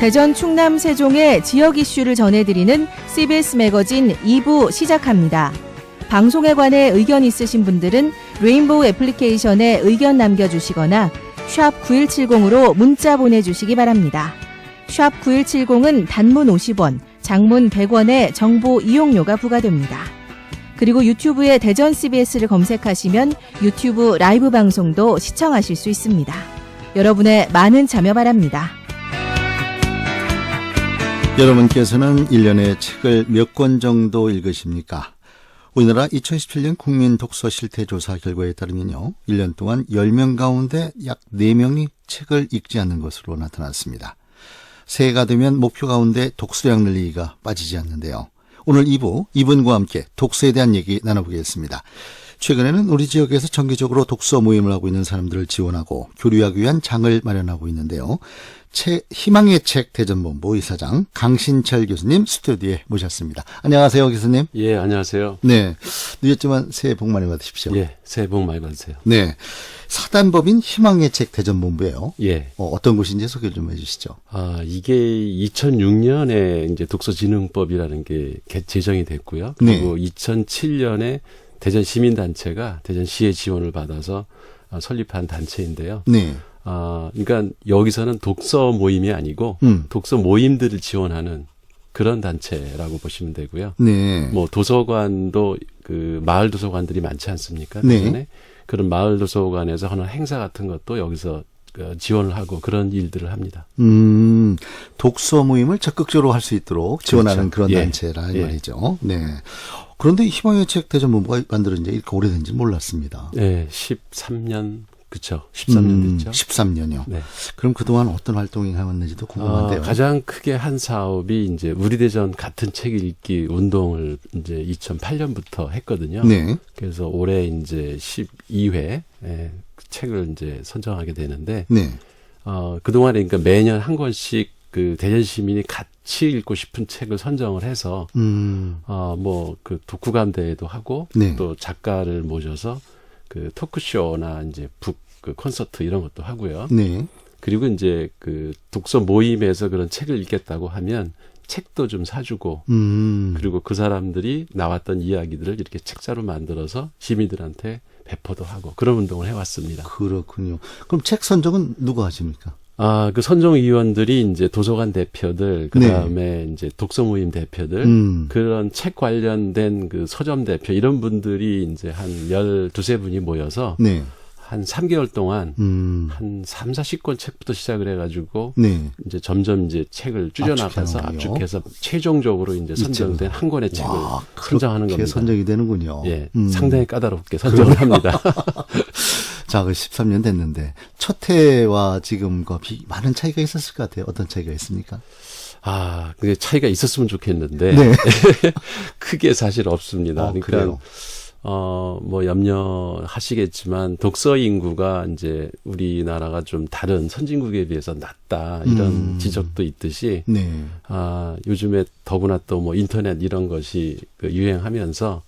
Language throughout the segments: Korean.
대전, 충남, 세종의 지역 이슈를 전해드리는 CBS 매거진 2부 시작합니다. 방송에 관해 의견 있으신 분들은 레인보우 애플리케이션에 의견 남겨주시거나 샵 9170으로 문자 보내주시기 바랍니다. 샵 9170은 단문 50원, 장문 100원의 정보 이용료가 부과됩니다. 그리고 유튜브에 대전 CBS를 검색하시면 유튜브 라이브 방송도 시청하실 수 있습니다. 여러분의 많은 참여 바랍니다. 여러분께서는 1년에 책을 몇 권 정도 읽으십니까? 우리나라 2017년 국민 독서 실태 조사 결과에 따르면요, 1년 동안 10명 가운데 약 4명이 책을 읽지 않는 것으로 나타났습니다. 새해가 되면 목표 가운데 독서량 늘리기가 빠지지 않는데요. 오늘 2부, 이분과 함께 독서에 대한 얘기 나눠보겠습니다. 최근에는 우리 지역에서 정기적으로 독서 모임을 하고 있는 사람들을 지원하고 교류하기 위한 장을 마련하고 있는데요. 희망의 책 대전본부 이사장 강신철 교수님 스튜디오에 모셨습니다. 안녕하세요, 교수님. 예, 안녕하세요. 네, 늦었지만 새해 복 많이 받으십시오. 예, 새해 복 많이 받으세요. 네, 사단법인 희망의 책 대전본부예요. 예. 어떤 곳인지 소개 좀 해주시죠. 이게 2006년에 이제 독서진흥법이라는 게 제정이 됐고요. 그리고 2007년에 대전 시민단체가 대전시의 지원을 받아서 설립한 단체인데요. 네. 그러니까 여기서는 독서 모임이 아니고 독서 모임들을 지원하는 그런 단체라고 보시면 되고요. 네. 뭐 도서관도 그 마을 도서관들이 많지 않습니까? 네. 네. 그런 마을 도서관에서 하는 행사 같은 것도 여기서 지원을 하고 그런 일들을 합니다. 독서 모임을 적극적으로 할 수 있도록 지원하는 그렇죠. 그런 단체라 이 말이죠. 네. 그런데 희망의 책 대전본부가 만들어진 지 이렇게 오래된지 몰랐습니다. 네, 13년, 그렇죠. 13년 됐죠. 13년이요. 네. 그럼 그동안 어떤 활동이 해왔는지도 궁금한데요. 가장 크게 한 사업이 이제 우리 대전 같은 책 읽기 운동을 이제 2008년부터 했거든요. 네. 그래서 올해 이제 12회 책을 이제 선정하게 되는데, 네. 그동안에 그러니까 매년 한 권씩 그 대전 시민이 같이 읽고 싶은 책을 선정을 해서, 뭐 그 독후감 대회도 하고, 네. 또 작가를 모셔서 그 토크쇼나 이제 그 콘서트 이런 것도 하고요. 네. 그리고 이제 그 독서 모임에서 그런 책을 읽겠다고 하면 책도 좀 사주고, 그리고 그 사람들이 나왔던 이야기들을 이렇게 책자로 만들어서 시민들한테 배포도 하고 그런 운동을 해왔습니다. 그렇군요. 그럼 책 선정은 누가 하십니까? 그 선정위원들이 이제 도서관 대표들, 그 다음에 이제 독서 모임 대표들, 그런 책 관련된 그 서점 대표, 이런 분들이 이제 한 12세 분이 모여서 네. 한 3개월 동안 한 3, 40권 책부터 시작을 해가지고 네. 이제 점점 이제 책을 줄여나가서 압축해서 최종적으로 이제 선정된 한 권의 책을 선정하는 겁니다. 선정이 되는군요. 예, 상당히 까다롭게 선정을 합니다. 자, 그 13년 됐는데 첫 해와 지금과 많은 차이가 있었을 것 같아요. 어떤 차이가 있습니까? 그게 차이가 있었으면 좋겠는데 네. 크게 사실 없습니다. 그러니까 그래요? 뭐 염려하시겠지만 독서 인구가 이제 우리나라가 좀 다른 선진국에 비해서 낮다 이런 지적도 있듯이 네. 요즘에 더구나 또 뭐 인터넷 이런 것이 유행하면서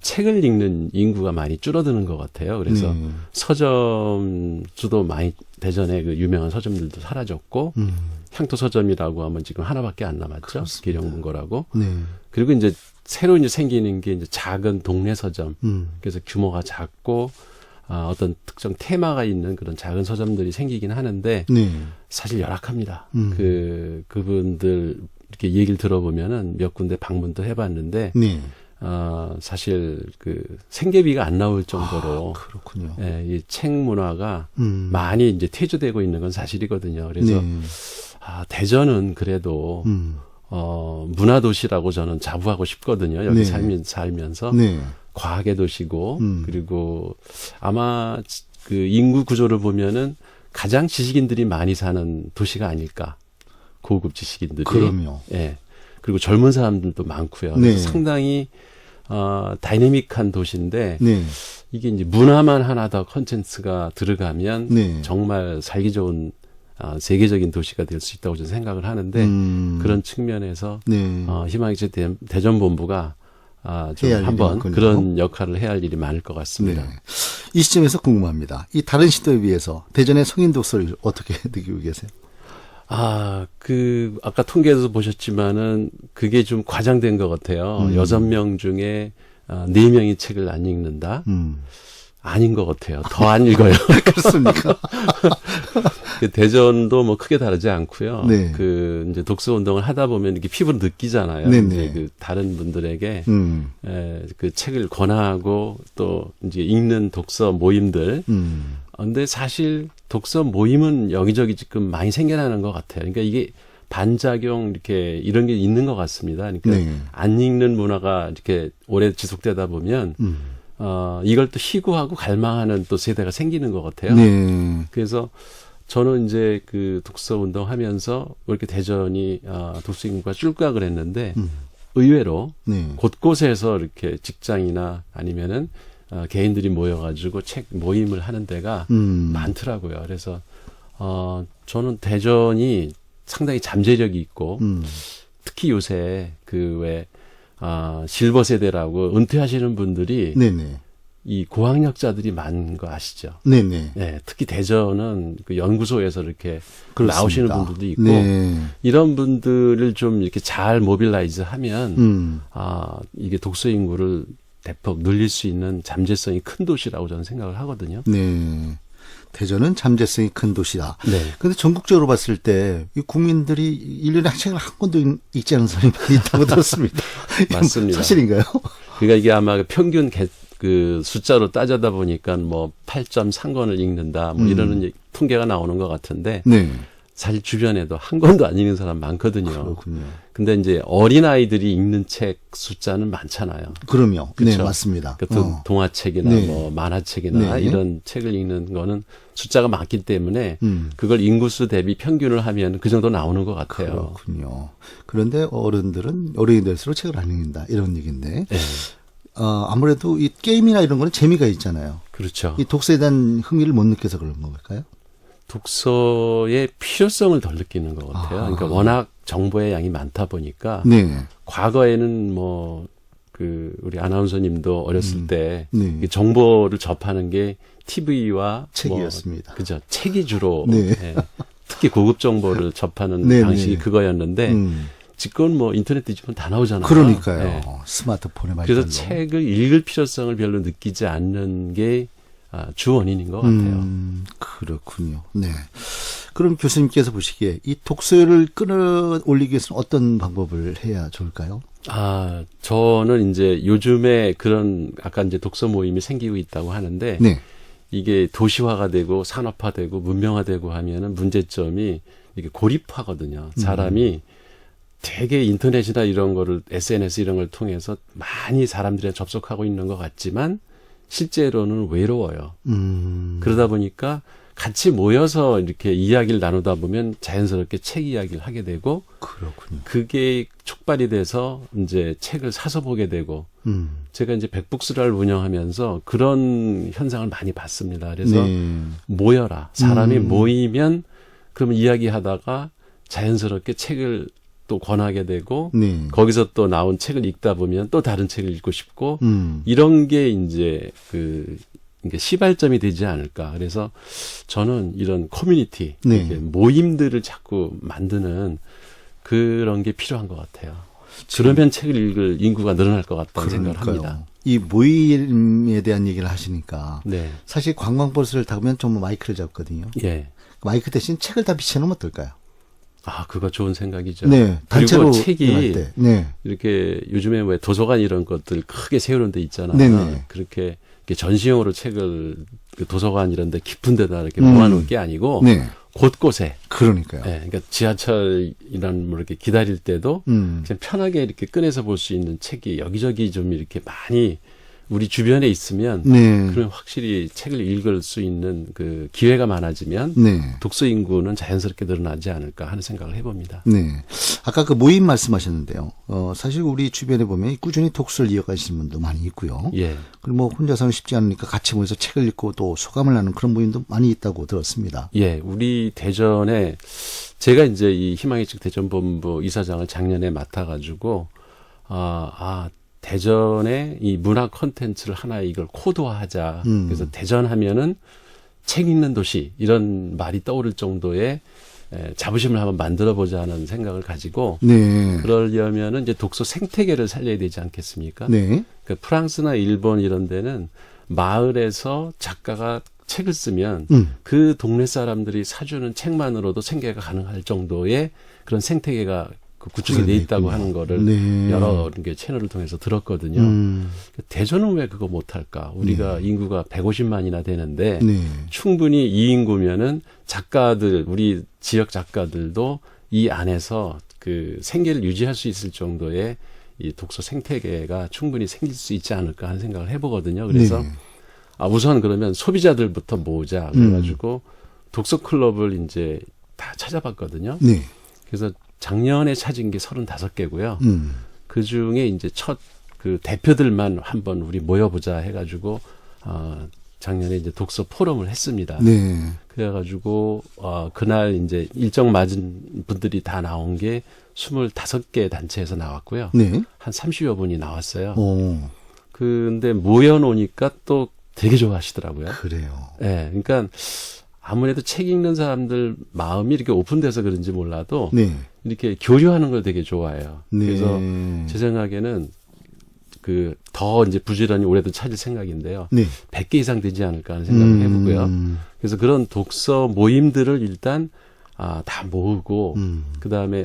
책을 읽는 인구가 많이 줄어드는 것 같아요. 그래서 서점 수도 많이 대전에 그 유명한 서점들도 사라졌고 향토 서점이라고 하면 지금 하나밖에 안 남았죠. 기령문고라고. 네. 그리고 이제 새로 이제 생기는 게 이제 작은 동네 서점. 그래서 규모가 작고 어떤 특정 테마가 있는 그런 작은 서점들이 생기긴 하는데 네. 사실 열악합니다. 그분들 이렇게 얘기를 들어보면은 몇 군데 방문도 해봤는데. 네. 사실 그 생계비가 안 나올 정도로 그렇군요. 예, 이 책 문화가 많이 이제 퇴조되고 있는 건 사실이거든요. 그래서 네. 대전은 그래도 문화도시라고 저는 자부하고 싶거든요. 여기 살면서 네. 과학의 도시고 그리고 아마 그 인구 구조를 보면은 가장 지식인들이 많이 사는 도시가 아닐까. 고급 지식인들이. 그럼요. 예. 그리고 젊은 사람들도 많고요. 네. 상당히 다이내믹한 도시인데 네. 이게 이제 문화만 하나 더 콘텐츠가 들어가면 네. 정말 살기 좋은 세계적인 도시가 될 수 있다고 저는 생각을 하는데 그런 측면에서 네. 희망의 책 대전본부가 좀 한번 그런 역할을 해야 할 일이 많을 것 같습니다. 네. 이 시점에서 궁금합니다. 이 다른 시도에 비해서 대전의 성인 독서를 어떻게 느끼고 계세요? 아까 통계에서 보셨지만은 그게 좀 과장된 것 같아요. 6명 중에 4명이 책을 안 읽는다? 아닌 것 같아요. 더 안 읽어요. 그렇습니까? 대전도 뭐 크게 다르지 않고요. 네. 이제 독서 운동을 하다 보면 이렇게 피부로 느끼잖아요. 네네. 이제 다른 분들에게 그 책을 권하고 또 이제 읽는 독서 모임들. 근데 사실 독서 모임은 여기저기 지금 많이 생겨나는 것 같아요. 그러니까 이게 반작용 이렇게 이런 게 있는 것 같습니다. 그러니까 네. 안 읽는 문화가 이렇게 오래 지속되다 보면 이걸 또 희구하고 갈망하는 또 세대가 생기는 것 같아요. 네. 그래서 저는 이제 그 독서 운동하면서 이렇게 대전이 독서 인구가 줄각을 했는데 의외로 네. 곳곳에서 이렇게 직장이나 아니면은 개인들이 모여가지고 책 모임을 하는 데가 많더라고요. 그래서 저는 대전이 상당히 잠재력이 있고 특히 요새 실버 세대라고 은퇴하시는 분들이 네네. 이 고학력자들이 많은 거 아시죠? 네네. 네, 특히 대전은 그 연구소에서 이렇게 그렇습니다. 나오시는 분들도 있고 네. 이런 분들을 좀 이렇게 잘 모빌라이즈하면 이게 독서 인구를 대폭 늘릴 수 있는 잠재성이 큰 도시라고 저는 생각을 하거든요. 네. 대전은 잠재성이 큰 도시다. 네. 근데 전국적으로 봤을 때 이 국민들이 1년에 책을 한 권도 읽지 않은 사람이 많이 있다고 들었습니다. 맞습니다. 사실인가요? 그러니까 이게 아마 그 평균 그 숫자로 따져다 보니까 뭐 8.3권을 읽는다 뭐 이러는 통계가 나오는 것 같은데 네. 사실 주변에도 한 권도 안 읽는 사람 많거든요. 그렇군요. 근데 이제 어린아이들이 읽는 책 숫자는 많잖아요. 그럼요. 그쵸? 네, 맞습니다. 그러니까 동화책이나 네. 뭐 만화책이나 네. 이런 책을 읽는 거는 숫자가 많기 때문에 그걸 인구수 대비 평균을 하면 그 정도 나오는 것 같아요. 그렇군요. 그런데 어른들은 어른이 될수록 책을 안 읽는다 이런 얘기인데 네. 아무래도 이 게임이나 이런 거는 재미가 있잖아요. 그렇죠. 이 독서에 대한 흥미를 못 느껴서 그런 걸까요? 독서의 필요성을 덜 느끼는 것 같아요. 그러니까 워낙 정보의 양이 많다 보니까 네. 과거에는 뭐 우리 아나운서님도 어렸을 때 네. 이 정보를 접하는 게 TV와 책이었습니다. 그죠. 책이 주로 네. 예, 특히 고급 정보를 접하는 네, 방식이 네. 그거였는데 지금 뭐 인터넷 뒤집으면 다 나오잖아요. 그러니까요. 예. 스마트폰에 많이 그래서 달려. 책을 읽을 필요성을 별로 느끼지 않는 게 주 원인인 것 같아요. 그렇군요. 네. 그럼 교수님께서 보시기에 이 독서를 끌어올리기 위해서는 어떤 방법을 해야 좋을까요? 저는 이제 요즘에 그런 아까 이제 독서 모임이 생기고 있다고 하는데 네. 이게 도시화가 되고 산업화되고 문명화되고 하면은 문제점이 이게 고립화거든요. 사람이 되게 인터넷이나 이런 거를 SNS 이런 걸 통해서 많이 사람들이랑 접속하고 있는 것 같지만 실제로는 외로워요. 그러다 보니까 같이 모여서 이렇게 이야기를 나누다 보면 자연스럽게 책 이야기를 하게 되고 그렇군요. 그게 촉발이 돼서 이제 책을 사서 보게 되고 제가 이제 백북스를 운영하면서 그런 현상을 많이 봤습니다. 그래서 네. 모여라. 사람이 모이면 그러면 이야기하다가 자연스럽게 책을 또 권하게 되고 네. 거기서 또 나온 책을 읽다 보면 또 다른 책을 읽고 싶고 이런 게 이제 이게 시발점이 되지 않을까. 그래서 저는 이런 커뮤니티, 네. 이렇게 모임들을 자꾸 만드는 그런 게 필요한 것 같아요. 그러면 책을 읽을 인구가 늘어날 것 같다는 생각을 합니다. 이 모임에 대한 얘기를 하시니까 네. 사실 관광버스를 타면 전부 마이크를 잡거든요. 예. 마이크 대신 책을 다 비춰놓으면 어떨까요? 그거 좋은 생각이죠. 네. 단체로 그리고 책이 이용할 때. 네. 이렇게 요즘에 왜 도서관 이런 것들 크게 세우는 데 있잖아요. 네네. 그렇게 전시용으로 책을 그 도서관 이런 데 깊은 데다 이렇게 모아놓을 게 아니고 네. 곳곳에. 그러니까요. 네, 그러니까 지하철이란 뭐 이렇게 기다릴 때도 그냥 편하게 이렇게 꺼내서 볼 수 있는 책이 여기저기 좀 이렇게 많이 우리 주변에 있으면 네. 그럼 확실히 책을 읽을 수 있는 그 기회가 많아지면 네. 독서 인구는 자연스럽게 늘어나지 않을까 하는 생각을 해봅니다. 네. 아까 그 모임 말씀하셨는데요. 사실 우리 주변에 보면 꾸준히 독서를 이어가시는 분도 많이 있고요. 예. 그리고 뭐 혼자서는 쉽지 않으니까 같이 모여서 책을 읽고 또 소감을 나누는 그런 모임도 많이 있다고 들었습니다. 예, 우리 대전에 제가 이제 이 희망의 책 대전본부 이사장을 작년에 맡아가지고 대전에 이 문화 콘텐츠를 하나 이걸 코드화하자. 그래서 대전 하면은 책 읽는 도시 이런 말이 떠오를 정도의 자부심을 한번 만들어보자 하는 생각을 가지고 네. 그러려면은 이제 독서 생태계를 살려야 되지 않겠습니까? 네. 그러니까 프랑스나 일본 이런 데는 마을에서 작가가 책을 쓰면 그 동네 사람들이 사주는 책만으로도 생계가 가능할 정도의 그런 생태계가 구축이 돼 있다고 하는 거를 네. 여러 채널을 통해서 들었거든요. 대전은 왜 그거 못할까? 우리가 인구가 150만이나 되는데 네. 충분히 이 인구면은 작가들, 우리 지역 작가들도 이 안에서 그 생계를 유지할 수 있을 정도의 이 독서 생태계가 충분히 생길 수 있지 않을까 하는 생각을 해보거든요. 그래서 네. 우선 그러면 소비자들부터 모으자. 그래가지고 독서 클럽을 이제 다 찾아봤거든요. 네. 그래서 작년에 찾은 게 35개고요. 그 중에 이제 첫 그 대표들만 한번 우리 모여보자 해가지고, 작년에 이제 독서 포럼을 했습니다. 네. 그래가지고, 그날 이제 일정 맞은 분들이 다 나온 게 25개 단체에서 나왔고요. 네. 한 30여 분이 나왔어요. 오. 근데 모여놓으니까 또 되게 좋아하시더라고요. 그래요. 네, 그러니까 아무래도 책 읽는 사람들 마음이 이렇게 오픈돼서 그런지 몰라도 네. 이렇게 교류하는 걸 되게 좋아해요. 네. 그래서 제 생각에는 더 이제 부지런히 올해도 찾을 생각인데요. 네. 100개 이상 되지 않을까 하는 생각을 해보고요. 그래서 그런 독서 모임들을 일단 다 모으고 그 다음에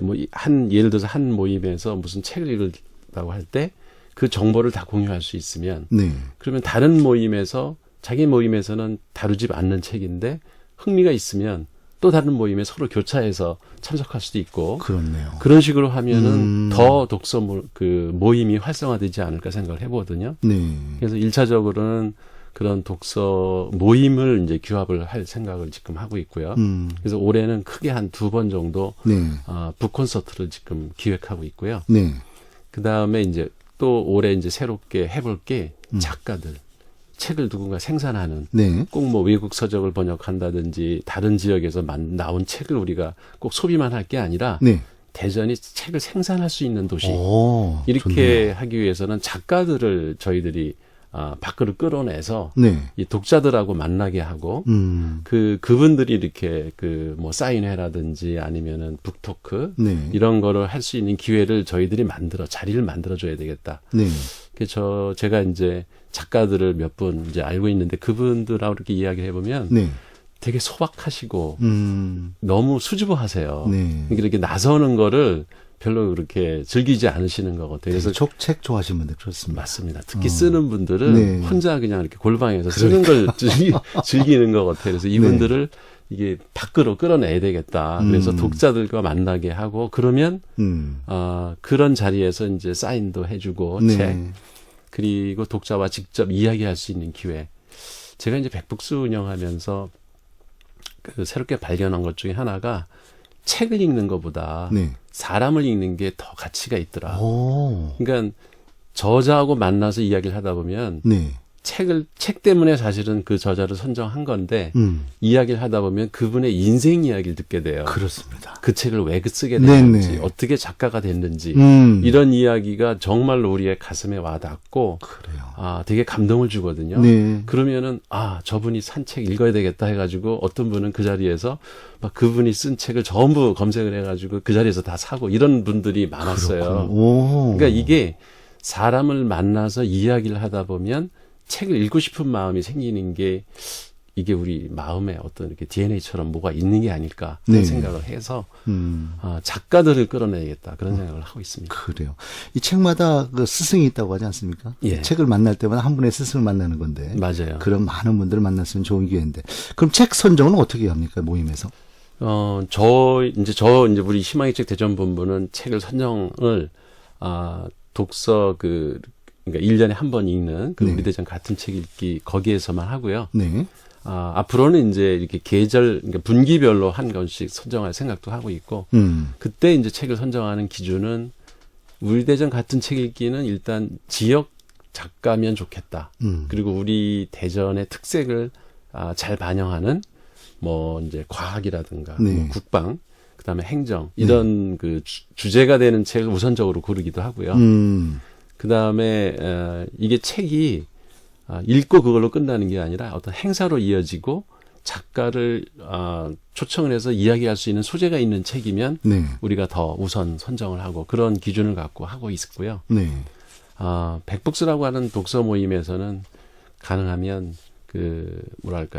예를 들어서 한 모임에서 무슨 책을 읽으라고 할 때 그 정보를 다 공유할 수 있으면 네. 그러면 다른 모임에서 자기 모임에서는 다루지 않는 책인데 흥미가 있으면 또 다른 모임에 서로 교차해서 참석할 수도 있고 그렇네요. 그런 식으로 하면은 더 독서 모임이 활성화되지 않을까 생각을 해보거든요. 네. 그래서 1차적으로는 그런 독서 모임을 이제 규합을 할 생각을 지금 하고 있고요. 그래서 올해는 크게 한 2번 정도 네. 북콘서트를 지금 기획하고 있고요. 네. 그 다음에 이제 또 올해 이제 새롭게 해볼 게 작가들. 책을 누군가 생산하는 네. 꼭 외국 서적을 번역한다든지 다른 지역에서 나온 책을 우리가 꼭 소비만 할 게 아니라 네. 대전이 책을 생산할 수 있는 도시 오, 이렇게 좋네요. 하기 위해서는 작가들을 저희들이 밖으로 끌어내서 네. 이 독자들하고 만나게 하고 그분들이 이렇게 사인회라든지 아니면은 북토크 네. 이런 거를 할 수 있는 기회를 저희들이 자리를 만들어줘야 되겠다. 네. 그래서 제가 이제 작가들을 몇 분 이제 알고 있는데 그분들하고 이렇게 이야기를 해보면 네. 되게 소박하시고 너무 수줍어하세요. 네. 이렇게 나서는 거를 별로 그렇게 즐기지 않으시는 것 같아요. 그래서 책 좋아하시는 분들 그렇습니다. 맞습니다. 특히 쓰는 분들은 네. 혼자 그냥 이렇게 골방에서 쓰는 걸 즐기는 것 같아요. 그래서 이분들을 이게 밖으로 끌어내야 되겠다. 그래서 독자들과 만나게 하고 그러면 그런 자리에서 이제 사인도 해주고 네. 책 그리고 독자와 직접 이야기할 수 있는 기회. 제가 이제 백북스 운영하면서 새롭게 발견한 것 중에 하나가 책을 읽는 것보다 네. 사람을 읽는 게 더 가치가 있더라. 오. 그러니까 저자하고 만나서 이야기를 하다 보면 네. 책 때문에 사실은 그 저자를 선정한 건데 이야기를 하다 보면 그분의 인생 이야기를 듣게 돼요. 그렇습니다. 그 책을 왜 쓰게 됐는지 네네. 어떻게 작가가 됐는지 이런 이야기가 정말로 우리의 가슴에 와닿고 그래요. 되게 감동을 주거든요. 네. 그러면은 저분이 산 책 읽어야 되겠다 해가지고 어떤 분은 그 자리에서 막 그분이 쓴 책을 전부 검색을 해가지고 그 자리에서 다 사고 이런 분들이 많았어요. 오. 그러니까 이게 사람을 만나서 이야기를 하다 보면 책을 읽고 싶은 마음이 생기는 게 이게 우리 마음에 어떤 이렇게 DNA처럼 뭐가 있는 게 아닐까 그런 생각을 해서 작가들을 끌어내야겠다 그런 생각을 하고 있습니다. 그래요. 이 책마다 그 스승이 있다고 하지 않습니까? 예. 책을 만날 때마다 한 분의 스승을 만나는 건데. 맞아요. 그런 많은 분들을 만났으면 좋은 기회인데. 그럼 책 선정은 어떻게 합니까? 모임에서? 저 우리 희망의 책 대전 본부는 책을 선정을 독서 그러니까 1년에 한 번 읽는 네. 우리 대전 같은 책 읽기 거기에서만 하고요. 네. 앞으로는 이제 이렇게 그러니까 분기별로 한 권씩 선정할 생각도 하고 있고, 그때 이제 책을 선정하는 기준은 우리 대전 같은 책 읽기는 일단 지역 작가면 좋겠다. 그리고 우리 대전의 특색을 잘 반영하는 이제 과학이라든가 네. 국방, 그다음에 행정 이런 그 주제가 되는 책을 우선적으로 고르기도 하고요. 그다음에 이게 책이 읽고 그걸로 끝나는 게 아니라 어떤 행사로 이어지고 작가를 초청을 해서 이야기할 수 있는 소재가 있는 책이면 네. 우리가 더 우선 선정을 하고 그런 기준을 갖고 하고 있었고요. 네. 백북스라고 하는 독서 모임에서는 가능하면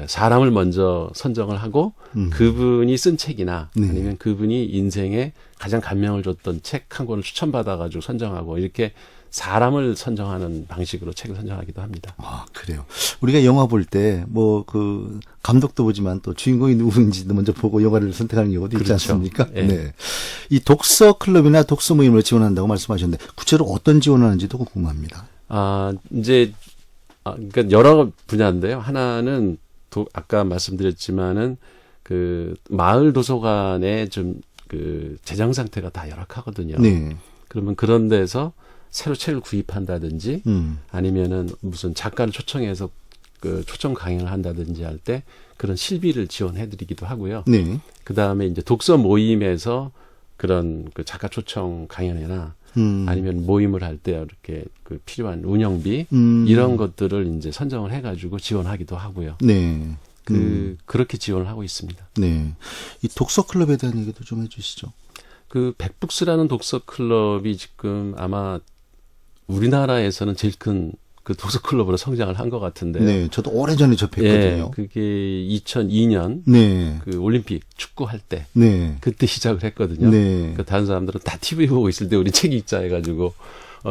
사람을 먼저 선정을 하고 그분이 쓴 책이나 네. 아니면 그분이 인생에 가장 감명을 줬던 책 한 권을 추천받아가지고 선정하고 이렇게 사람을 선정하는 방식으로 책을 선정하기도 합니다. 그래요. 우리가 영화 볼 때 감독도 보지만 또 주인공이 누구인지도 먼저 보고 영화를 선택하는 경우도 있지 그렇죠. 않습니까? 네. 네. 이 독서 클럽이나 독서 모임을 지원한다고 말씀하셨는데 구체로 어떤 지원하는지도 궁금합니다. 그러니까 여러 분야인데요. 하나는 아까 말씀드렸지만은 마을 도서관의 재정 상태가 다 열악하거든요. 네. 그러면 그런 데서 새로 책을 구입한다든지 아니면은 무슨 작가를 초청해서 초청 강연을 한다든지 할 때 그런 실비를 지원해드리기도 하고요. 네. 그 다음에 이제 독서 모임에서 그런 작가 초청 강연이나 아니면 모임을 할 때 이렇게 필요한 운영비 이런 것들을 이제 선정을 해가지고 지원하기도 하고요. 네. 그렇게 지원을 하고 있습니다. 네. 이 독서 클럽에 대한 얘기도 좀 해주시죠. 백북스라는 독서 클럽이 지금 아마 우리나라에서는 제일 큰 독서 클럽으로 성장을 한 것 같은데요. 네, 저도 오래전에 접했거든요. 그게 2002년 네. 올림픽 축구할 때 네. 그때 시작을 했거든요. 네. 다른 사람들은 다 TV 보고 있을 때 우리 책 읽자 해가지고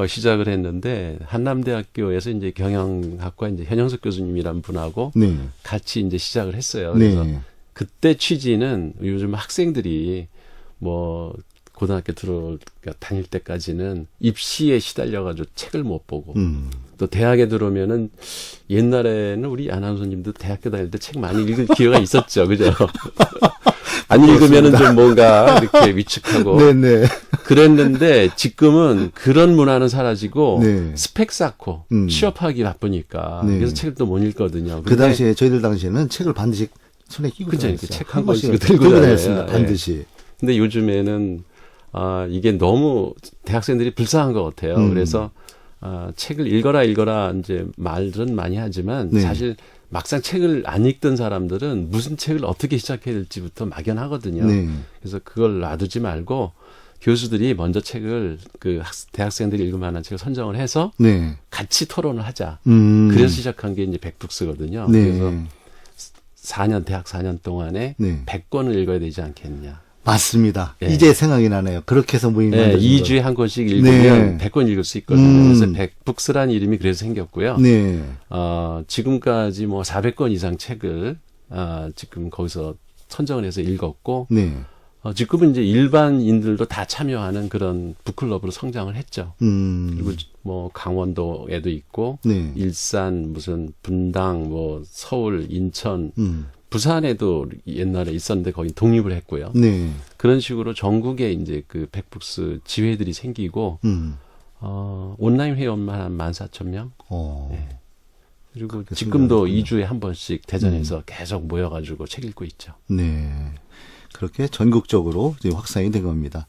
시작을 했는데 한남대학교에서 이제 경영학과 이제 현영석 교수님이란 분하고 네. 같이 이제 시작을 했어요. 그래서 네. 그때 취지는 요즘 학생들이 고등학교 다닐 때까지는 입시에 시달려가지고 책을 못 보고 또 대학에 들어오면은 옛날에는 우리 아나운서님도 대학교 다닐 때 책 많이 읽을 기회가 있었죠, 그죠? 안 읽으면은 좀 뭔가 이렇게 위축하고 네네. 그랬는데 지금은 그런 문화는 사라지고 네. 스펙 쌓고 취업하기 바쁘니까 네. 그래서 책을 또 못 읽거든요. 그 당시에 저희들 당시에는 책을 반드시 손에 끼고 그죠, 다녔어요. 책 한 권씩 들고 들고 다녔습니다. 다녀요. 반드시. 근데 요즘에는 이게 너무 대학생들이 불쌍한 것 같아요. 그래서 책을 읽어라 이제 말은 많이 하지만 네. 사실 막상 책을 안 읽던 사람들은 무슨 책을 어떻게 시작해야 될지부터 막연하거든요. 네. 그래서 그걸 놔두지 말고 교수들이 먼저 책을 대학생들이 읽을 만한 책을 선정을 해서 네. 같이 토론을 하자. 그래서 시작한 게 이제 백북스거든요. 네. 그래서 대학 4년 동안에 네. 100권을 읽어야 되지 않겠냐. 맞습니다. 네. 이제 생각이 나네요. 그렇게 해서 모임을 만들어준 2주에 한 권씩 읽으면 네. 100권 읽을 수 있거든요. 그래서 백북스라는 이름이 그래서 생겼고요. 네. 지금까지 400권 이상 책을 지금 거기서 선정을 해서 읽었고 네. 지금은 이제 일반인들도 다 참여하는 그런 북클럽으로 성장을 했죠. 그리고 강원도에도 있고 네. 일산, 무슨 분당, 서울, 인천, 부산에도 옛날에 있었는데 거기 독립을 했고요. 네. 그런 식으로 전국에 이제 백북스 지회들이 생기고 온라인 회원만 한 14,000명. 네. 그리고 지금도 2주에 한 번씩 대전에서 계속 모여가지고 책 읽고 있죠. 네. 그렇게 전국적으로 이제 확산이 된 겁니다.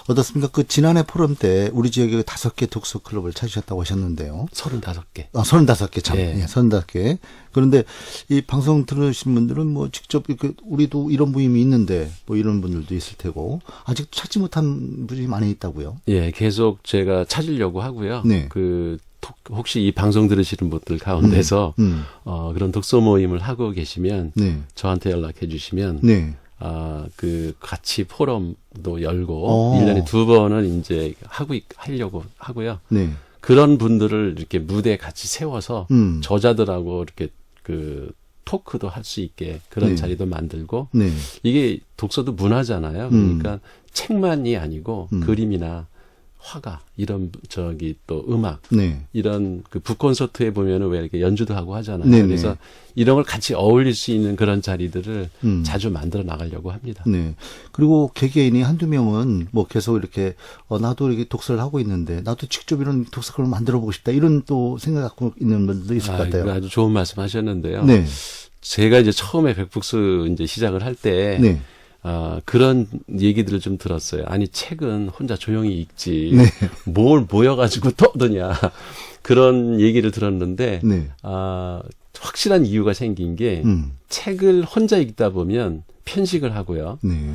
어떻습니까? 지난해 포럼 때 우리 지역에 5개 독서 클럽을 찾으셨다고 하셨는데요. 35개. 35개 참. 네. 35개. 그런데 이 방송 들으신 분들은 직접 우리도 이런 모임이 있는데 이런 분들도 있을 테고 아직 찾지 못한 분이 많이 있다고요. 예, 계속 제가 찾으려고 하고요. 네. 혹시 이 방송 들으시는 분들 가운데서 그런 독서 모임을 하고 계시면 네. 저한테 연락해 주시면 네. 같이 포럼도 열고 1년에 2번은 이제 하려고 하고요. 네. 그런 분들을 이렇게 무대에 같이 세워서 저자들하고 이렇게 토크도 할 수 있게 그런 네. 자리도 만들고 네. 이게 독서도 문화잖아요. 그러니까 책만이 아니고 그림이나 화가 이런 또 음악 네. 이런 북콘서트에 보면은 왜 이렇게 연주도 하고 하잖아요. 네네. 그래서 이런 걸 같이 어울릴 수 있는 그런 자리들을 자주 만들어 나가려고 합니다. 네. 그리고 개개인이 한두 명은 계속 이렇게 나도 이렇게 독서를 하고 있는데 나도 직접 이런 독서를 만들어 보고 싶다 이런 또 생각 갖고 있는 분들도 있을 것 같아요. 아주 좋은 말씀 하셨는데요. 네. 제가 이제 처음에 백북스 이제 시작을 할 때 네. 그런 얘기들을 좀 들었어요. 아니, 책은 혼자 조용히 읽지. 네. 뭘 모여가지고 떠드냐. 그런 얘기를 들었는데, 네. 확실한 이유가 생긴 게 책을 혼자 읽다 보면 편식을 하고요. 네.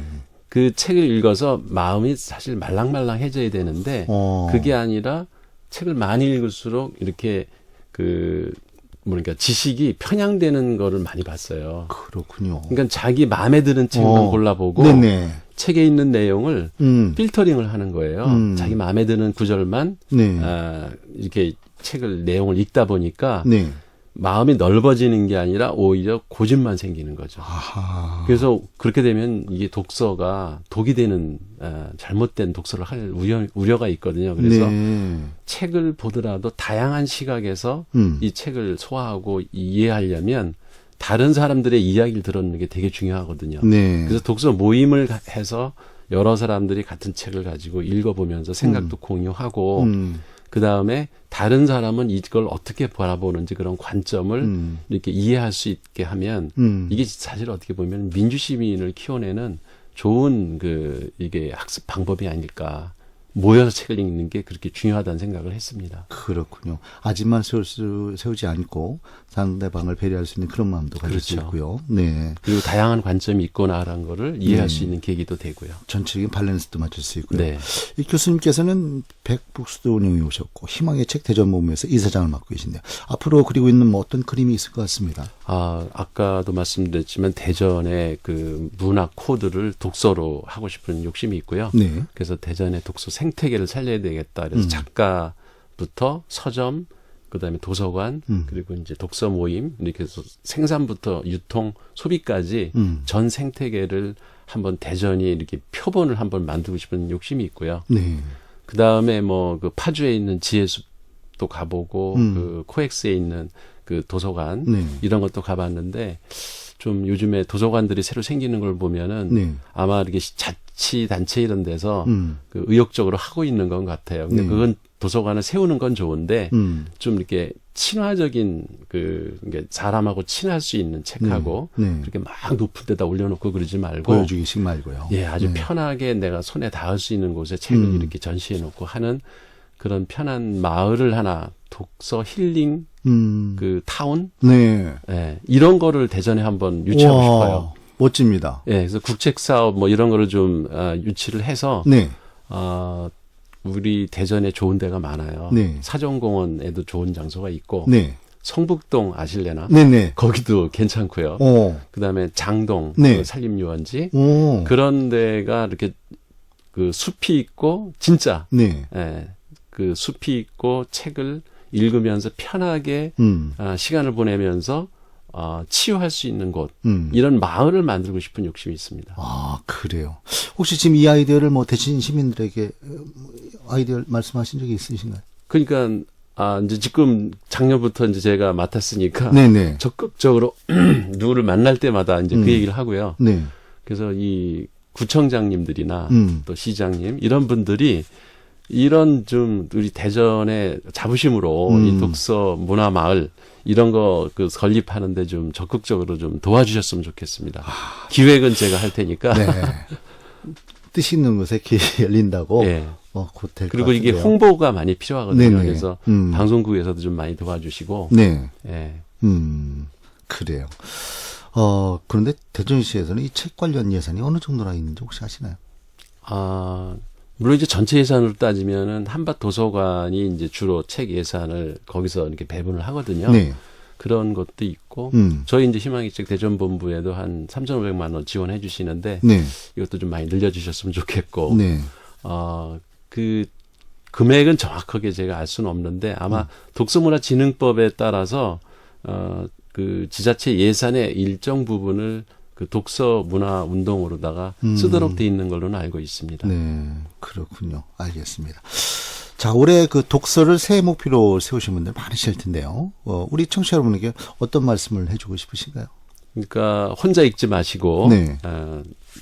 그 책을 읽어서 마음이 사실 말랑말랑해져야 되는데 그게 아니라 책을 많이 읽을수록 이렇게 그러니까 지식이 편향되는 거를 많이 봤어요. 그렇군요. 그러니까 자기 마음에 드는 책만 골라보고 네네. 책에 있는 내용을 필터링을 하는 거예요. 자기 마음에 드는 구절만 네. 이렇게 책을 내용을 읽다 보니까 네. 마음이 넓어지는 게 아니라 오히려 고집만 생기는 거죠. 아하. 그래서 그렇게 되면 이게 독서가 독이 되는 잘못된 독서를 할 우려가 있거든요. 그래서 네. 책을 보더라도 다양한 시각에서 이 책을 소화하고 이해하려면 다른 사람들의 이야기를 들어는 게 되게 중요하거든요. 네. 그래서 독서 모임을 해서 여러 사람들이 같은 책을 가지고 읽어보면서 생각도 공유하고 그 다음에 다른 사람은 이걸 어떻게 바라보는지 그런 관점을 이렇게 이해할 수 있게 하면 이게 사실 어떻게 보면 민주시민을 키워내는 좋은 이게 학습 방법이 아닐까. 모여서 책을 읽는 게 그렇게 중요하다는 생각을 했습니다. 그렇군요. 아집만 세우지 않고 상대방을 배려할 수 있는 그런 마음도 가질 수 그렇죠. 있고요. 네. 그리고 다양한 관점이 있구나라는 거를 이해할 수 있는 계기도 되고요. 전체적인 밸런스도 맞출 수 있고요. 네. 이 교수님께서는 백북스도 운영해 오셨고 희망의 책 대전모임에서 이사장을 맡고 계신데요. 앞으로 그리고 있는 어떤 그림이 있을 것 같습니다. 아까도 말씀드렸지만 대전의 그 문학 코드를 독서로 하고 싶은 욕심이 있고요. 네. 그래서 대전의 독서 생태계를 살려야 되겠다. 그래서 작가부터 서점, 그다음에 도서관, 그리고 이제 독서 모임 이렇게 해서 생산부터 유통, 소비까지 전 생태계를 한번 대전이 이렇게 표본을 한번 만들고 싶은 욕심이 있고요. 네. 그다음에 그 파주에 있는 지혜숲도 가보고 그 코엑스에 있는 그 도서관 네. 이런 것도 가봤는데 좀 요즘에 도서관들이 새로 생기는 걸 보면은 네. 아마 이렇게 자치단체 이런 데서 그 의욕적으로 하고 있는 건 같아요. 근데 네. 그건 도서관을 세우는 건 좋은데 좀 이렇게 친화적인 이게 사람하고 친할 수 있는 책하고 네. 그렇게 막 높은 데다 올려놓고 그러지 말고 보여주기식 말고요. 예, 아주 네. 편하게 내가 손에 닿을 수 있는 곳에 책을 이렇게 전시해놓고 하는 그런 편한 마을을 하나 독서 힐링 그 타운 네. 예, 이런 거를 대전에 한번 유치하고 우와, 싶어요. 멋집니다. 예, 그래서 국책 사업 이런 거를 좀 유치를 해서 네. 우리 대전에 좋은 데가 많아요. 네. 사정공원에도 좋은 장소가 있고 네. 성북동 아실래나? 네네. 거기도 괜찮고요. 그다음에 장동 네. 그 산림유원지 오. 그런 데가 이렇게 그 숲이 있고 진짜 네. 예, 그 숲이 있고 책을 읽으면서 편하게 시간을 보내면서 치유할 수 있는 곳 이런 마을을 만들고 싶은 욕심이 있습니다. 아, 그래요. 혹시 지금 이 아이디어를 대신 시민들에게 아이디어 말씀하신 적이 있으신가요? 그러니까 이제 지금 작년부터 이제 제가 맡았으니까 네네. 적극적으로 누구를 만날 때마다 이제 그 얘기를 하고요. 네. 그래서 이 구청장님들이나 또 시장님 이런 분들이 이런 좀 우리 대전의 자부심으로 이 독서 문화 마을 이런 거 건립하는데 좀 적극적으로 좀 도와주셨으면 좋겠습니다. 기획은 제가 할 테니까. 네. 뜻 있는 곳에 길이 열린다고. 예. 곧 될 것 그리고 이게 같은데요. 홍보가 많이 필요하거든요. 네네. 그래서 방송국에서도 좀 많이 도와주시고. 네. 예. 그래요. 그런데 대전시에서는 이 책 관련 예산이 어느 정도나 있는지 혹시 아시나요? 물론 이제 전체 예산으로 따지면은 한밭 도서관이 이제 주로 책 예산을 거기서 이렇게 배분을 하거든요. 네. 그런 것도 있고 저희 이제 희망의 책 대전본부에도 한 3,500만 원 지원해 주시는데 네. 이것도 좀 많이 늘려주셨으면 좋겠고 네. 그 금액은 정확하게 제가 알 수는 없는데 아마 독서문화진흥법에 따라서 그 지자체 예산의 일정 부분을 그 독서 문화 운동으로다가 쓰도록 돼 있는 걸로는 알고 있습니다. 네, 그렇군요. 알겠습니다. 자, 올해 그 독서를 새해 목표로 세우신 분들 많으실 텐데요. 우리 청취자 여러분에게 어떤 말씀을 해주고 싶으신가요? 그러니까 혼자 읽지 마시고 네.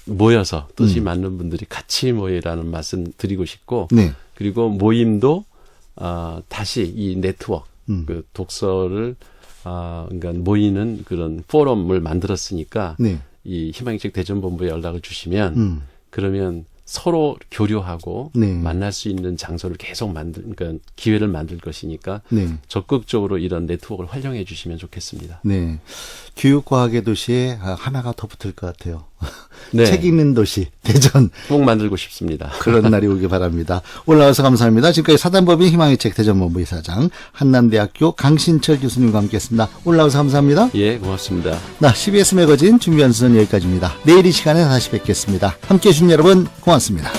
모여서 뜻이 맞는 분들이 같이 모이라는 말씀 드리고 싶고 네. 그리고 모임도 다시 이 네트워크 그 독서를 그러니까 모이는 그런 포럼을 만들었으니까 네. 이 희망의 책 대전본부에 연락을 주시면 그러면 서로 교류하고 네. 만날 수 있는 장소를 계속 그러니까 기회를 만들 것이니까 네. 적극적으로 이런 네트워크를 활용해 주시면 좋겠습니다. 네. 교육과학의 도시에 하나가 더 붙을 것 같아요. 네. 책 읽는 도시, 대전. 꼭 만들고 싶습니다. 그런 날이 오길 바랍니다. 올라와서 감사합니다. 지금까지 사단법인 희망의 책 대전본부 이사장, 한남대학교 강신철 교수님과 함께했습니다. 올라와서 감사합니다. 예, 고맙습니다. CBS 매거진 준비한 순서는 여기까지입니다. 내일 이 시간에 다시 뵙겠습니다. 함께해 주신 여러분 고맙습니다.